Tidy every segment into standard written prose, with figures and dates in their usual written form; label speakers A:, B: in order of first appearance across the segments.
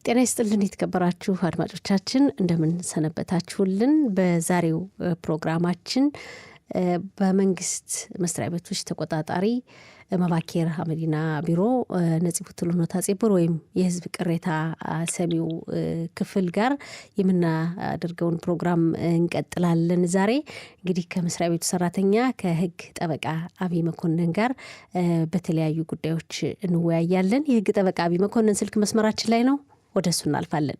A: ጤና ይስጥልን የተከበራችሁ አድማጮቻችን እንደምን ሰነበታችሁልን። በዛሬው ፕሮግራማችን በመንግስት መስሪያ ቤቶች ተቆጣጣሪ መባኬር ሐመዲና ቢሮ ነጽቡት ሉኖታ ጽብር ወይም የህዝብ ቅሬታ ሰሚው ክፍል ጋር የምናደርገውን ፕሮግራም እንቀጥላለን። ዛሬ እንግዲህ ከመስሪያ ቤቱ ሰራተኛ ከህግ ጠበቃ አብይ መኮንን ጋር በተለያዩ ጉዳዮች እንወያያለን። የህግ ጠበቃ አብይ መኮንን ስልክ መስመራችን ላይ ነው። ወደሱ እናልፋለን።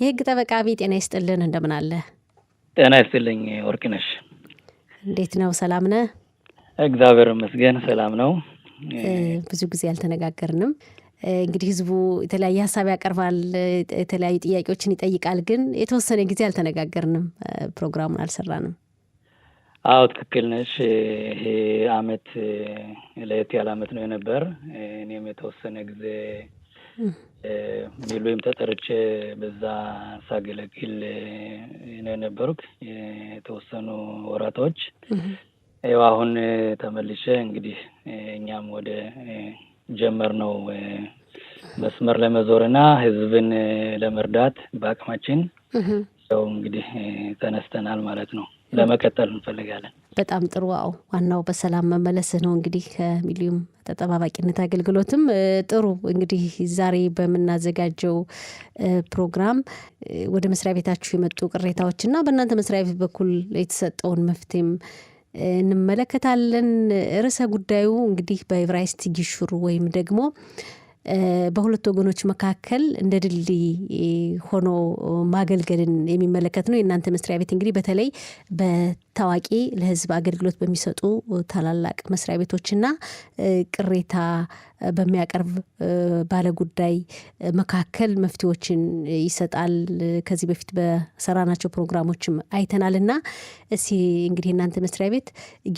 A: የህግ ጠበቃ አብይ ጤና ይስጥልን እንደምን አለ?
B: ጤና ይስጥልኝ ወርቅነሽ።
A: እንዴት ነው? ሰላም ነህ?
B: እግዚአብሔር ይመስገን ሰላም ነው።
A: ብዙ ጊዜ አልተነጋገርንም። እንግዲህ ህዝቡ የተለያየ ሀሳብ ያቀርባል፣ የተለያዩ ጥያቄዎችን ይጠይቃል። ግን የተወሰነ ጊዜ አልተነጋገርንም፣ ፕሮግራሙን አልሰራንም።
B: አዎ ትክክል ነሽ። ይሄ አመት ለየት ያለ አመት ነው የነበር። እኔም የተወሰነ ጊዜ ቢሉም ተጠርቼ በዛ ሳገለግል ነው የነበርኩ የተወሰኑ ወራቶች። አሁን ተመልሼ እንግዲህ እኛም ወደ ጀመርነው መስመር ለመዞርና ህዝብን ለመርዳት በአቅማችን ሰው እንግዲህ ተነስተናል ማለት ነው። ለመቀጠል እንፈልጋለን።
A: በጣም ጥሩ። ዋናው በሰላም መመለስ ነው። እንግዲህ ከሚሊዮን ተጠባባቂነት አገልግሎትም ጥሩ። እንግዲህ ዛሬ በመናዘጋጀው ፕሮግራም ወደ መስሪያ ቤታችሁ የመጡ ቅሬታዎችና በእናንተ መስሪያ ቤት በኩል የተሰጠውን መፍትሄም እንመለከታለን። ርዕሰ ጉዳዩ እንግዲህ በዕብራይስጥ ጊሹር ወይም ደግሞ በሁለት ወገኖች መካከል እንደ ድልድይ ሆኖ ማገልገልን የሚመለከት ነው። የእናንተ መስሪያ ቤት እንግዲህ በተለይ በታዋቂ ለህዝብ አገልግሎት በሚሰጡ ታላላቅ መስሪያ ቤቶችና ቅሬታ በሚያቀርብ ባለጉዳይ መካከል መፍትሄዎችን ይሰጣል። ከዚህ በፊት በሰራናቸው ፕሮግራሞችም አይተናልና እሺ እንግዲህ እናንተ መስሪያ ቤት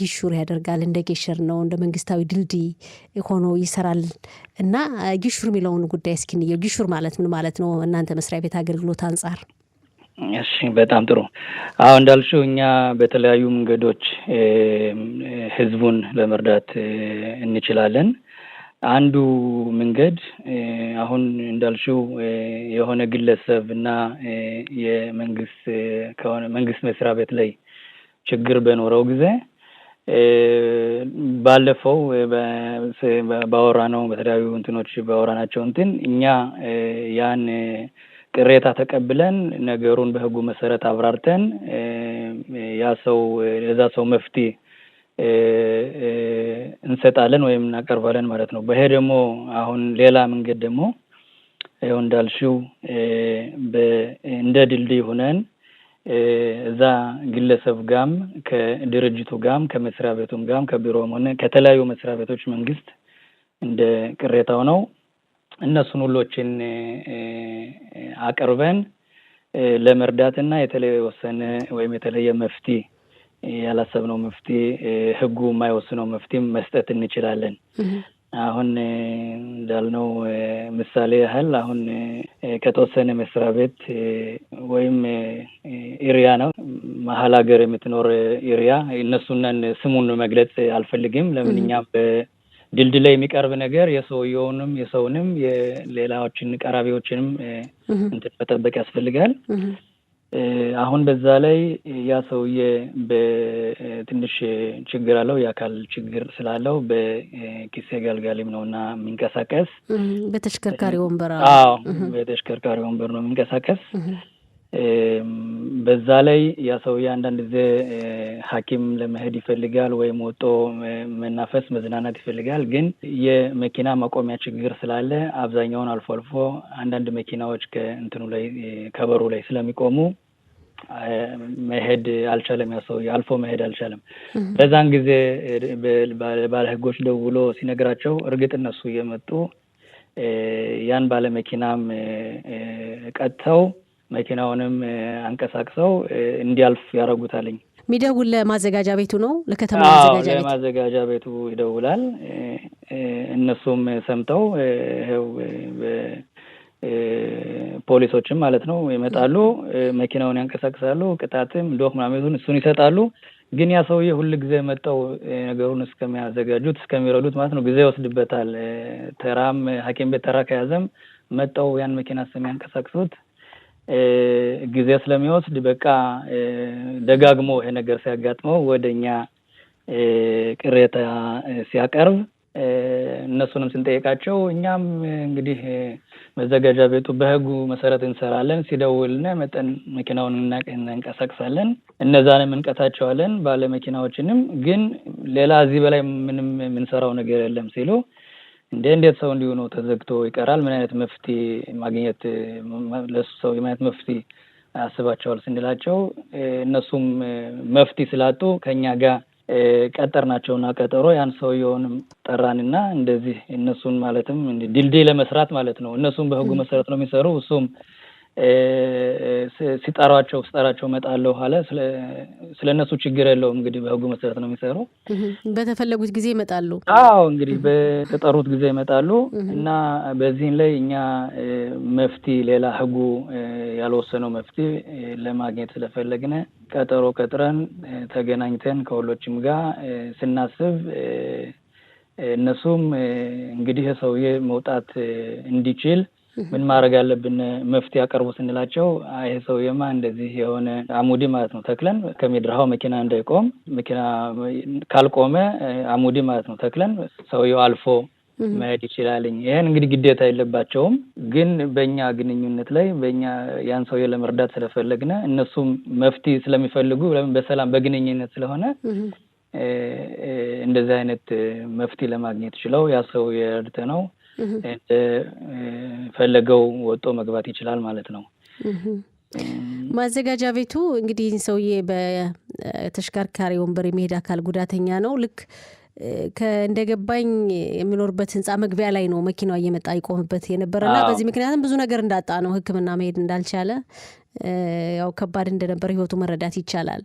A: ጊሹር ያደርጋል፣ እንደ ጌሸር ነው፣ እንደ መንግስታዊ ድልድይ ሆኖ ይሰራል እና ጊሹር የሚለውን ጉዳይ እስኪ እንየው። ጊሹር ማለት ምን ማለት ነው እናንተ መስሪያ ቤት አገልግሎት አንጻር?
B: እሺ በጣም ጥሩ። አሁን እንዳልሽው እኛ በተለያዩ መንገዶች ህዝቡን ለመርዳት እንችላለን። አንዱ መንገድ አሁን እንዳልሽው የሆነ ግለሰብ እና የመንግስት ከሆነ መንግስት መስሪያ ቤት ላይ ችግር በኖረው ጊዜ ባለፈው ባወራነው በተለያዩ እንትኖች ባወራናቸው እኛ ያን ቅሬታ ተቀብለን ነገሩን በህጉ መሰረት አብራርተን ለዛ ሰው መፍትሄ እንሰጣለን ወይም እናቀርባለን ማለት ነው። በሄ ደግሞ አሁን ሌላ መንገድ ደግሞ ይኸው እንዳልሽው እንደ ድልድይ ሆነን እዛ ግለሰብ ጋም ከድርጅቱ ጋም ከመስሪያ ቤቱም ጋም ከቢሮም ሆነ ከተለያዩ መስሪያ ቤቶች መንግስት እንደ ቅሬታው ነው እነሱን ሁሎችን አቀርበን ለመርዳትና የተለየ ወሰነ ወይም የተለየ መፍትሄ ያላሰብነው መፍትሄ ህጉ የማይወስነው መፍትሄ መስጠት እንችላለን። አሁን እንዳልነው ምሳሌ ያህል አሁን ከተወሰነ መስሪያ ቤት ወይም ኤሪያ ነው መሀል ሀገር የምትኖር ኤሪያ እነሱን ስሙን መግለጽ አልፈልግም። ለምንኛም በድልድይ ላይ የሚቀርብ ነገር የሰውንም የሌላዎችን ቀራቢዎችንም መጠበቅ ያስፈልጋል። አሁን በዛ ላይ ያ ሰውዬ በትንሽ ችግር አለው፣ የአካል ችግር ስላለው በኪስ ጋልጋሊም ነውና የሚንቀሳቀስ
A: በተሽከርካሪ ወንበር
B: በተሽከርካሪ ወንበር ነው የሚንቀሳቀስ። በዛ ላይ ያ ሰውዬ አንዳንድ ጊዜ ሐኪም ለመሄድ ይፈልጋል ወይም ወጦ መናፈስ መዝናናት ይፈልጋል። ግን የመኪና ማቆሚያ ችግር ስላለ አብዛኛውን አልፎ አንዳንድ መኪናዎች ከእንትኑ ላይ ከበሩ ላይ ስለሚቆሙ መሄድ አልቻለም። ያ ሰውዬ አልፎ መሄድ አልቻለም። በዛን ጊዜ ባለ ህጎች ደውሎ ሲነግራቸው እርግጥ እነሱ እየመጡ ያን ባለ መኪናም ቀጥተው መኪናውንም አንቀሳቅሰው እንዲያልፍ ያረጉታልኝ።
A: ሚደውል ለማዘጋጃ ቤቱ ነው፣ ለከተማ
B: ማዘጋጃ ቤቱ ይደውላል። እነሱም ሰምተው ፖሊሶችም ማለት ነው ይመጣሉ፣ መኪናውን ያንቀሳቅሳሉ፣ ቅጣትም ዶክ ምናምን እሱን ይሰጣሉ። ግን ያ ሰውዬ ሁሉ ጊዜ መጣው ነገሩን እስከሚያዘጋጁት እስከሚረዱት ማለት ነው ጊዜ ይወስድበታል። ተራም ሐኪም ቤት ተራ ከያዘም መጣው ያን መኪና ስለሚያንቀሳቅሱት ጊዜ ስለሚወስድ በቃ ደጋግሞ ይሄ ነገር ሲያጋጥመው ወደኛ ቅሬታ ሲያቀርብ እነሱንም ስንጠይቃቸው እኛም እንግዲህ መዘጋጃ ቤቱ በህጉ መሰረት እንሰራለን፣ ሲደውልና መጠን መኪናውን እናንቀሳቅሳለን፣ እነዛንም እንቀጣቸዋለን ባለ መኪናዎችንም፣ ግን ሌላ እዚህ በላይ ምንም የምንሰራው ነገር የለም ሲሉ እንዴት ሰው እንዲሁ ነው ተዘግቶ ይቀራል? ምን አይነት መፍትሄ ማግኘት ለሱ ሰው የማይነት መፍትሄ አስባቸዋል ስንላቸው እነሱም መፍትሄ ስላጡ ከኛ ጋር ቀጠርናቸውና ቀጠሮ ያን ሰውየውንም ጠራንና እንደዚህ እነሱን ማለትም ድልድይ ለመስራት ማለት ነው። እነሱም በህጉ መሰረት ነው የሚሰሩ። እሱም ሲጠራቸው መጣለው አለ። ስለነሱ ችግር የለውም እንግዲህ በህጉ መሰረት ነው የሚሰሩ።
A: በተፈለጉት ጊዜ ይመጣሉ።
B: አዎ እንግዲህ በተጠሩት ጊዜ ይመጣሉ እና በዚህን ላይ እኛ መፍትሄ ሌላ ህጉ ያልወሰነው መፍትሄ ለማግኘት ስለፈለግነ ቀጠሮ ቀጥረን ተገናኝተን ከሁሎችም ጋር ስናስብ እነሱም እንግዲህ ሰውዬ መውጣት እንዲችል ምን ማድረግ አለብን መፍትሄ አቀርቡ ስንላቸው ይሄ ሰውዬማ እንደዚህ የሆነ አሙዲ ማለት ነው ተክለን ከሚድራው መኪና እንዳይቆም መኪና ካልቆመ አሙዲ ማለት ነው ተክለን ሰውዬው አልፎ መሄድ ይችላልኝ። ይሄን እንግዲህ ግዴታ የለባቸውም፣ ግን በእኛ ግንኙነት ላይ በእኛ ያን ሰውዬ ለመርዳት ስለፈለግነ እነሱም መፍትሄ ስለሚፈልጉ በሰላም በግንኙነት ስለሆነ እንደዚህ አይነት መፍትሄ ለማግኘት ይችላል። ያ ሰው የርተ ነው ፈለገው ወጦ መግባት ይችላል ማለት ነው።
A: ማዘጋጃ ቤቱ እንግዲህ ሰውዬ በተሽከርካሪ ወንበር የሚሄድ አካል ጉዳተኛ ነው። ልክ እንደገባኝ የሚኖርበት ህንጻ መግቢያ ላይ ነው መኪናው እየመጣ ይቆምበት የነበረና በዚህ ምክንያትም ብዙ ነገር እንዳጣ ነው፣ ሕክምና መሄድ እንዳልቻለ ያው ከባድ እንደነበር ህይወቱ መረዳት ይቻላል።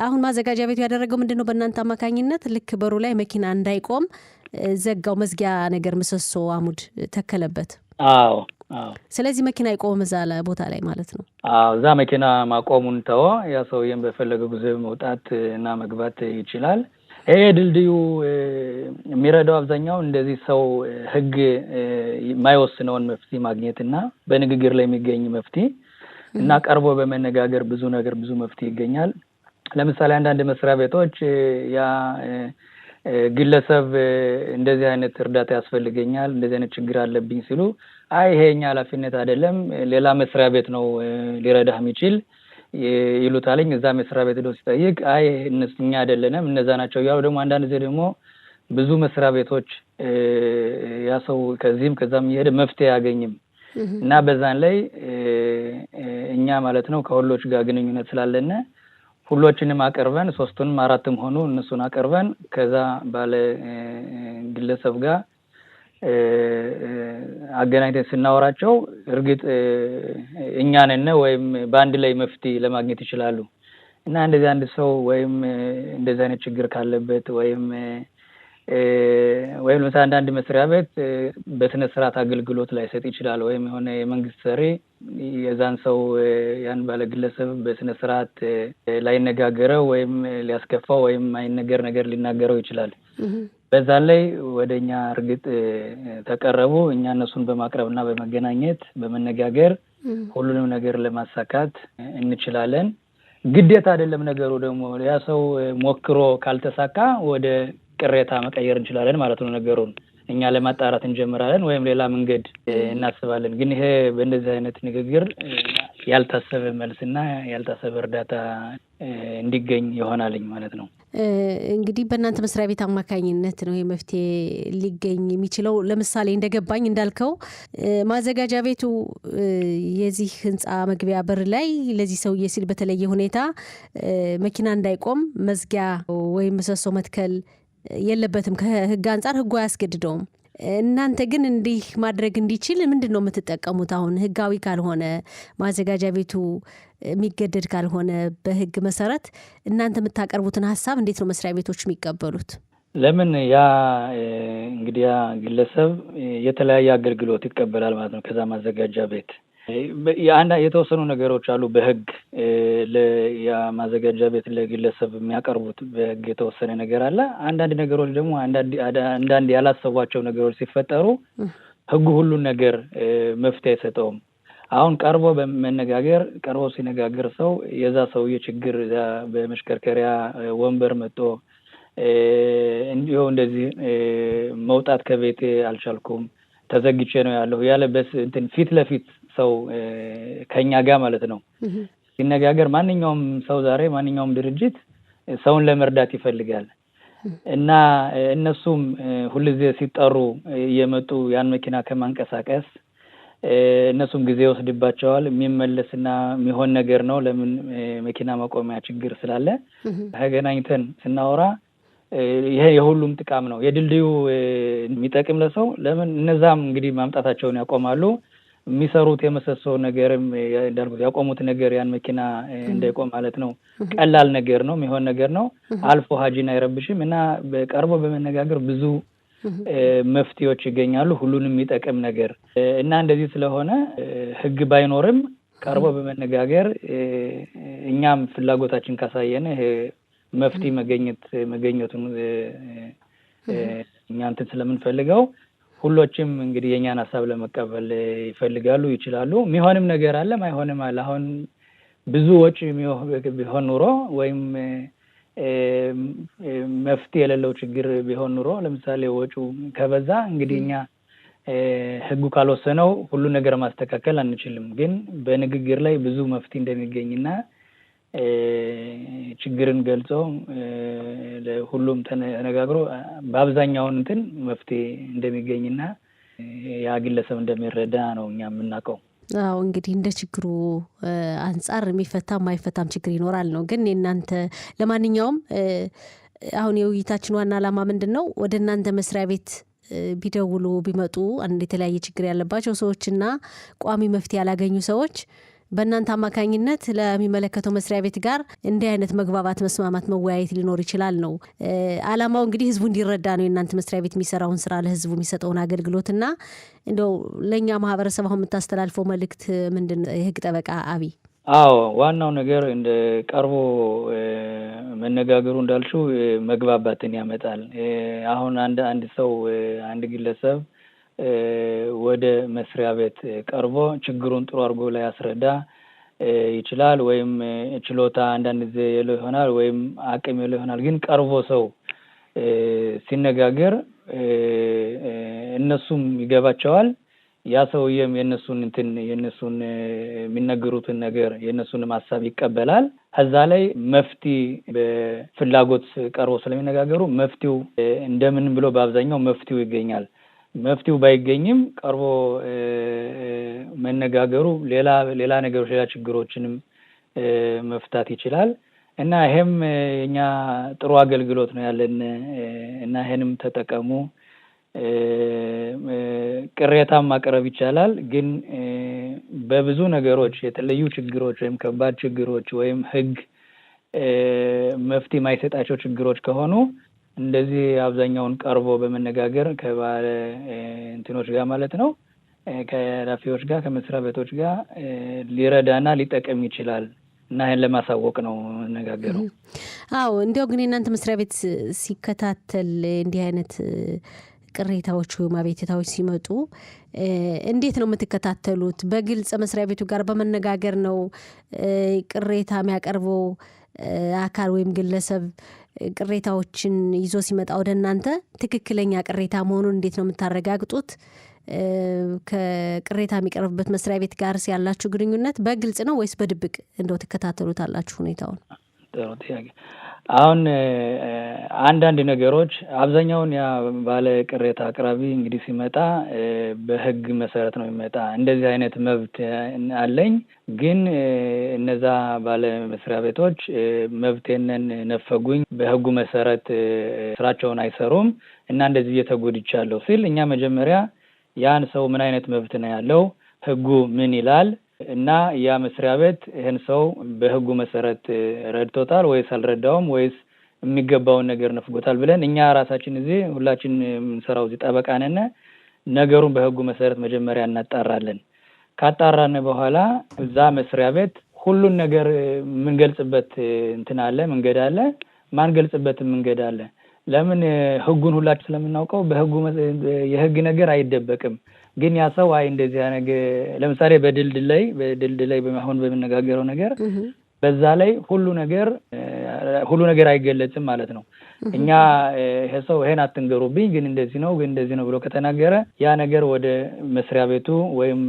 A: አሁን ማዘጋጃ ቤቱ ያደረገው ምንድነው? በእናንተ አማካኝነት ልክ በሩ ላይ መኪና እንዳይቆም ዘጋው፣ መዝጊያ ነገር ምሰሶ አሙድ ተከለበት።
B: አዎ።
A: ስለዚህ መኪና ይቆም እዛ ቦታ ላይ ማለት ነው።
B: እዛ መኪና ማቆሙን ተወ። ያ ሰውዬም በፈለገው ጊዜ መውጣት እና መግባት ይችላል። ይሄ ድልድዩ የሚረዳው አብዛኛው እንደዚህ ሰው ህግ የማይወስነውን መፍትሄ ማግኘትና በንግግር ላይ የሚገኝ መፍትሄ እና ቀርቦ በመነጋገር ብዙ መፍትሄ ይገኛል። ለምሳሌ አንዳንድ መስሪያ ቤቶች ያ ግለሰብ እንደዚህ አይነት እርዳታ ያስፈልገኛል፣ እንደዚህ አይነት ችግር አለብኝ ሲሉ ይሄኛ ኃላፊነት አይደለም ሌላ መስሪያ ቤት ነው ሊረዳህ የሚችል ይሉታልኝ። እዛ መስሪያ ቤት ሄዶ ሲጠይቅ እኛ አይደለንም እነዛ ናቸው ያው ደግሞ አንዳንድ ጊዜ ደግሞ ብዙ መስሪያ ቤቶች ያ ሰው ከዚህም ከዛም እየሄደ መፍትሄ ያገኝም እና በዛን ላይ እኛ ማለት ነው ከሁሎች ጋር ግንኙነት ስላለነ ሁሎችንም አቀርበን 3ቱንም 4ቱም ሆኑ እነሱን አቀርበን ከዛ ባለ ግለሰብ ጋር አገናኝተን ስናወራቸው እርግጥ እኛ ነን ወይም በአንድ ላይ መፍትሄ ለማግኘት ይችላሉ እና እንደዚህ አንድ ሰው ወይም እንደዚህ አይነት ችግር ካለበት ወይም ለምሳሌ አንዳንድ መስሪያ ቤት በስነ ስርዓት አገልግሎት ላይ ሰጥ ይችላል ወይም የሆነ የመንግስት ሰሪ የዛን ሰው ያን ባለ ግለሰብ በስነ ስርዓት ላይ ነጋገረው ወይም ሊያስከፋው ወይም አይነገር ነገር ሊናገረው ይችላል። በዛ ላይ ወደኛ እርግጥ ተቀረቡ እኛ እነሱን በማቅረብና በመገናኘት በመነጋገር ሁሉንም ነገር ለማሳካት እንችላለን። ግዴታ አይደለም ነገሩ ደግሞ ያ ሰው ሞክሮ ካልተሳካ ወደ ቅሬታ መቀየር እንችላለን ማለት ነው። ነገሩን እኛ ለማጣራት እንጀምራለን ወይም ሌላ መንገድ እናስባለን። ግን ይሄ በእንደዚህ አይነት ንግግር ያልታሰበ መልስና ያልታሰበ እርዳታ እንዲገኝ ይሆናልኝ ማለት ነው።
A: እንግዲህ በእናንተ መስሪያ ቤት አማካኝነት ነው የመፍትሄ ሊገኝ የሚችለው። ለምሳሌ እንደገባኝ እንዳልከው ማዘጋጃ ቤቱ የዚህ ህንጻ መግቢያ በር ላይ ለዚህ ሰውዬ ሲል በተለየ ሁኔታ መኪና እንዳይቆም መዝጊያ ወይም ምሰሶ መትከል የለበትም። ከህግ አንጻር ህጉ አያስገድደውም። እናንተ ግን እንዲህ ማድረግ እንዲችል ምንድነው የምትጠቀሙት? አሁን ህጋዊ ካልሆነ ማዘጋጃ ቤቱ የሚገደድ ካልሆነ በህግ መሰረት እናንተ የምታቀርቡትን ሀሳብ እንዴት ነው መስሪያ ቤቶች የሚቀበሉት?
B: ለምን ያ እንግዲህ ያ ግለሰብ የተለያየ አገልግሎት ይቀበላል ማለት ነው። ከዛ ማዘጋጃ ቤት የተወሰኑ ነገሮች አሉ በህግ ለማዘጋጃ ቤት ለግለሰብ የሚያቀርቡት በህግ የተወሰነ ነገር አለ። አንዳንድ ነገሮች ደግሞ አንዳንድ ያላሰቧቸው ነገሮች ሲፈጠሩ ህጉ ሁሉ ነገር መፍትሄ አይሰጠውም። አሁን ቀርቦ በመነጋገር ቀርቦ ሲነጋገር ሰው የዛ ሰውዬ ችግር በመሽከርከሪያ ወንበር መጥቶ እንደዚህ መውጣት ከቤቴ አልቻልኩም ተዘግቼ ነው ያለው ያለ በስ እንትን ፊት ለፊት ሰው ከኛ ጋር ማለት ነው ሲነጋገር ማንኛውም ሰው ዛሬ ማንኛውም ድርጅት ሰውን ለመርዳት ይፈልጋል እና እነሱም ሁልጊዜ ሲጠሩ እየመጡ ያን መኪና ከማንቀሳቀስ እነሱም ጊዜ ወስድባቸዋል የሚመለስና የሚሆን ነገር ነው ለምን መኪና ማቆሚያ ችግር ስላለ ተገናኝተን ስናወራ ይሄ የሁሉም ጥቃም ነው የድልድዩ የሚጠቅም ለሰው ለምን እነዛም እንግዲህ ማምጣታቸውን ያቆማሉ የሚሰሩት የመሰሶ ነገርም እንዳልኩት ያቆሙት ነገር ያን መኪና እንዳይቆም ማለት ነው ቀላል ነገር ነው የሚሆን ነገር ነው አልፎ ሀጂን አይረብሽም እና በቀርቦ በመነጋገር ብዙ መፍትሄዎች ይገኛሉ ሁሉንም የሚጠቅም ነገር እና እንደዚህ ስለሆነ ህግ ባይኖርም ቀርቦ በመነጋገር እኛም ፍላጎታችን ካሳየነ መፍትሄ መገኘቱን እኛ እንትን ስለምንፈልገው ሁሎችም እንግዲህ የኛን ሐሳብ ለመቀበል ይፈልጋሉ ይችላሉ የሚሆንም ነገር አለ ማይሆንም አለ አሁን ብዙ ወጪ ቢሆን ኑሮ ወይም መፍትሄ የሌለው ችግር ቢሆን ኑሮ ለምሳሌ ወጪው ከበዛ እንግዲህ እኛ ህጉ ካልወሰነው ሁሉ ነገር ማስተካከል አንችልም ግን በንግግር ላይ ብዙ መፍትሄ እንደሚገኝና ችግርን ገልጾ ለሁሉም ተነጋግሮ በአብዛኛው እንትን መፍትሄ እንደሚገኝና ያ ግለሰብ እንደሚረዳ ነው እኛ የምናውቀው
A: አዎ እንግዲህ እንደ ችግሩ አንፃር የሚፈታም ማይፈታም ችግር ይኖራል ነው ግን እናንተ ለማንኛውም አሁን የውይይታችን ዋና ዓላማ ምንድነው ወደ እናንተ መስሪያ ቤት ቢደውሉ ቢመጡ አንድ የተለያየ ችግር ያለባቸው ሰዎችና ቋሚ መፍትሄ ያላገኙ ሰዎች በእናንተ አማካኝነት ለሚመለከተው መስሪያ ቤት ጋር እንዲህ አይነት መግባባት መስማማት መወያየት ሊኖር ይችላል ነው ዓላማው እንግዲህ ህዝቡ እንዲረዳ ነው የእናንተ መስሪያ ቤት የሚሰራውን ስራ ለህዝቡ የሚሰጠውን አገልግሎትና እንደው ለኛ ማህበረሰብ አሁን የምታስተላልፈው መልእክት ምንድነው የህግ ጠበቃ አቢ
B: አዎ ዋናው ነገር እንደ ቀርቦ መነጋገሩ እንዳልሽው መግባባትን ያመጣል አሁን አንድ ሰው አንድ ግለሰብ ወደ መስሪያ ቤት ቀርቦ ችግሩን ጥሩ አድርጎ ላይ ያስረዳ ይችላል ወይም ችሎታ አንዳንድ ጊዜ የለው ይሆናል ወይም አቅም የለው ይሆናል ግን ቀርቦ ሰው ሲነጋገር እነሱም ይገባቸዋል ያ ሰውዬም የነሱን የሚነገሩትን ነገር የነሱን ሐሳብ ይቀበላል ከዛ ላይ መፍትሄ በፍላጎት ቀርቦ ስለሚነጋገሩ መፍትሄው እንደምን ብሎ በአብዛኛው መፍትሄው ይገኛል መፍትሄው ባይገኝም ቀርቦ መነጋገሩ ሌላ ነገሮች ሌላ ችግሮችንም መፍታት ይችላል እና ይሄም እኛ ጥሩ አገልግሎት ነው ያለን እና ይሄንም ተጠቀሙ ቅሬታም ማቅረብ ይቻላል ግን በብዙ ነገሮች የተለዩ ችግሮች ወይም ከባድ ችግሮች ወይም ህግ መፍትሄ ማይሰጣቸው ችግሮች ከሆኑ እንደዚህ አብዛኛውን ቀርቦ በመነጋገር ከባለ እንትኖች ጋር ማለት ነው ከኃላፊዎች ጋር ከመስሪያ ቤቶች ጋር ሊረዳና ሊጠቀም ይችላል እና ይሄን ለማሳወቅ ነው መነጋገሩ
A: አዎ እንዴው ግን እናንተ መስሪያ ቤት ሲከታተል እንዲህ አይነት ቅሬታዎች ወይም አቤቱታዎች ሲመጡ እንዴት ነው የምትከታተሉት በግልጽ መስሪያ ቤቱ ጋር በመነጋገር ነው ቅሬታ የሚያቀርበው አካል ወይም ግለሰብ ቅሬታዎችን ይዞ ሲመጣ ወደ እናንተ ትክክለኛ ቅሬታ መሆኑን እንዴት ነው የምታረጋግጡት ከቅሬታ የሚቀርብበት መስሪያ ቤት ጋር ያላችሁ ግንኙነት በግልጽ ነው ወይስ በድብቅ እንደው ተከታተሉታላችሁ ሁኔታውን
B: ጥሩ ጥያቄ አሁን አንዳንድ ነገሮች አብዛኛውን ያ ባለ ቅሬታ አቅራቢ እንግዲህ ሲመጣ በህግ መሰረት ነው የሚመጣ እንደዚህ አይነት መብት አለኝ ግን እነዛ ባለ መስሪያ ቤቶች መብቴን ነፈጉኝ በህጉ መሰረት ስራቸውን አይሰሩም እና እንደዚህ እየተጎድቻለሁ ሲል እኛ መጀመሪያ ያን ሰው ምን አይነት መብት ነው ያለው ህጉ ምን ይላል እና ያ መስሪያ ቤት ይሄን ሰው በህጉ መሰረት ረድቶታል ወይስ አልረዳውም ወይስ የሚገባውን ነገር ነፍጎታል ብለን እኛ ራሳችን እዚህ ሁላችን እንሰራው እዚህ ጠበቃ ነን ነገሩን በህጉ መሰረት መጀመሪያ እናጣራለን ካጣራን በኋላ እዛ መስሪያ ቤት ሁሉን ነገር ምን ገልጽበት እንትን አለ መንገድ አለ ማን ገልጽበት መንገድ አለ ለምን ህጉን ሁላችን ስለምናውቀው በህጉ የህግ ነገር አይደበቅም ግን ያ ሰው አይ እንደዚህ ነገር ለምሳሌ በድልድል ላይ አሁን በምንነጋገረው ነገር በዛ ላይ ሁሉ ነገር አይገለጽም ማለት ነው። እኛ ይሄ ሰው ይሄን አትንገሩብኝ ግን እንደዚህ ነው ብሎ ከተናገረ ያ ነገር ወደ መስሪያ ቤቱ ወይም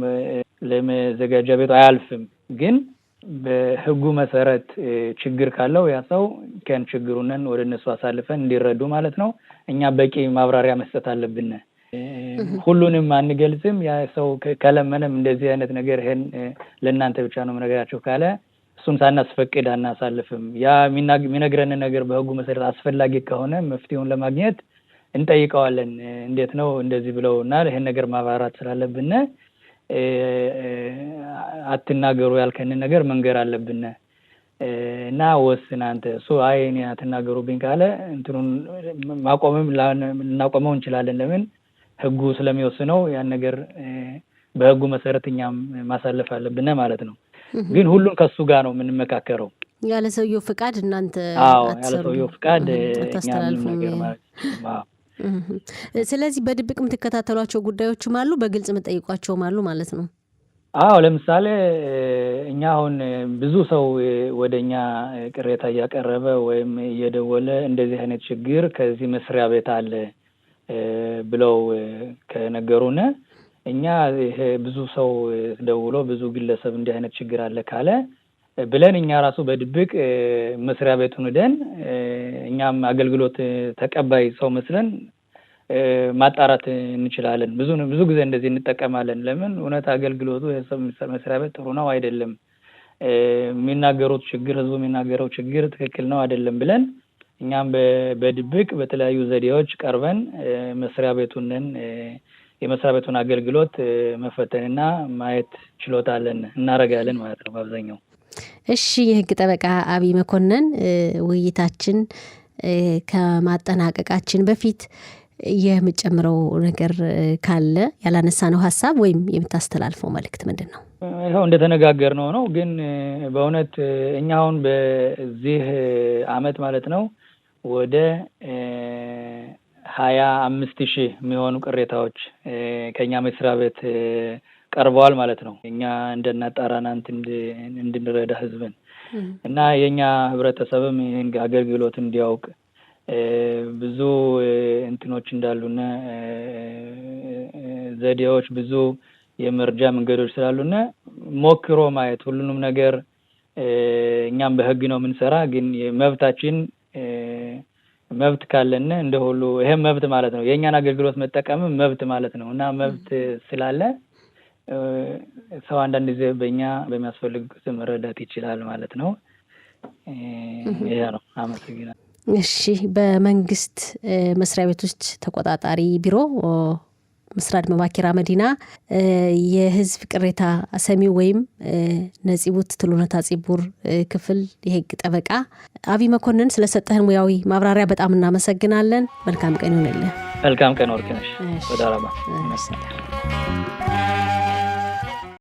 B: ለመዘጋጃ ቤቱ አያልፍም። ግን በህጉ መሰረት ችግር ካለው ያ ሰው ችግሩን ወደ እነሱ አሳልፈን እንዲረዱ ማለት ነው እኛ በቂ ማብራሪያ መስጠት አለብን። ሁሉንም አንገልጽም። ያ ሰው ከለመነም እንደዚህ አይነት ነገር ይሄን ለእናንተ ብቻ ነው ነገራችሁ ካለ እሱን ሳናስፈቅድ አናሳልፍም። ያ የሚነግረን ነገር በህጉ መሰረት አስፈላጊ ከሆነ መፍትሄውን ለማግኘት እንጠይቀዋለን። እንዴት ነው እንደዚህ ብለውና ይሄን ነገር ማብራራት ስላለብን አትናገሩ ያልከንን ነገር መንገር አለብን እና ወስን አንተ እሱ አይ እኔ አትናገሩብኝ ካለ እንትኑን ልናቆመው እንችላለን። ለምን ህጉ ስለሚወስነው ያን ነገር በህጉ መሰረት እኛም ማሳለፍ አለብን ማለት ነው። ግን ሁሉም ከሱ ጋር ነው የምንመካከረው።
A: ያለ ሰውየው ፍቃድ እናንተ
B: ያለ ሰውየው ፍቃድ እኛም ነገር ማለት ነው።
A: ስለዚህ በድብቅ የምትከታተሏቸው ጉዳዮችም አሉ፣ በግልጽ የምትጠይቋቸውም አሉ ማለት ነው።
B: ለምሳሌ እኛ አሁን ብዙ ሰው ወደኛ ቅሬታ እያቀረበ ወይም እየደወለ እንደዚህ አይነት ችግር ከዚህ መስሪያ ቤት አለ ብለው ከነገሩን እኛ ይሄ ብዙ ሰው ደውሎ ብዙ ግለሰብ እንዲህ አይነት ችግር አለ ካለ ብለን እኛ ራሱ በድብቅ መስሪያ ቤቱን ሄደን እኛም አገልግሎት ተቀባይ ሰው መስለን ማጣራት እንችላለን። ብዙ ጊዜ እንደዚህ እንጠቀማለን። ለምን እውነት አገልግሎቱ የሰው መስሪያ ቤት ጥሩ ነው አይደለም፣ የሚናገሩት ችግር ህዝቡ የሚናገረው ችግር ትክክል ነው አይደለም ብለን እኛም በድብቅ በተለያዩ ዘዴዎች ቀርበን መስሪያ ቤቱንን የመስሪያ ቤቱን አገልግሎት መፈተንና ማየት ችሎታለን እናረጋለን ማለት ነው በአብዛኛው።
A: እሺ፣ የህግ ጠበቃ አብይ መኮንን ውይይታችን ከማጠናቀቃችን በፊት የምጨምረው ነገር ካለ ያላነሳነው ሀሳብ ወይም የምታስተላልፈው መልእክት ምንድን ነው?
B: ይኸው እንደተነጋገርነው ነው። ግን በእውነት እኛ አሁን በዚህ አመት ማለት ነው ወደ 25,000 የሚሆኑ ቅሬታዎች ከኛ መስሪያ ቤት ቀርበዋል ማለት ነው። እኛ እንደናጣራና እንድንረዳ ህዝብን እና የኛ ህብረተሰብም ይሄን አገልግሎት እንዲያውቅ ብዙ እንትኖች እንዳሉና ዘዴዎች ብዙ የመርጃ መንገዶች ስላሉና ሞክሮ ማየት ሁሉንም ነገር እኛም በህግ ነው የምንሰራ። ግን መብታችን መብት ካለን እንደሁሉ ይሄ መብት ማለት ነው የኛን አገልግሎት መጠቀም መብት ማለት ነው እና መብት ስላለ ሰው አንዳንድ ጊዜ በእኛ በሚያስፈልጉት መረዳት ይችላል ማለት ነው። ይሄ ነው። አመሰግናለሁ።
A: እሺ፣ በመንግስት መስሪያ ቤቶች ተቆጣጣሪ ቢሮ ምስራድ መባኪራ መዲና የህዝብ ቅሬታ ሰሚው ወይም ነጺቡት ትሉነታ ጺቡር ክፍል የህግ ጠበቃ አብይ መኮንን ስለሰጠህን ሙያዊ ማብራሪያ በጣም እናመሰግናለን። መልካም ቀን ይሁንልህ።
B: መልካም ቀን ወርቅነሽ። ወዳራባ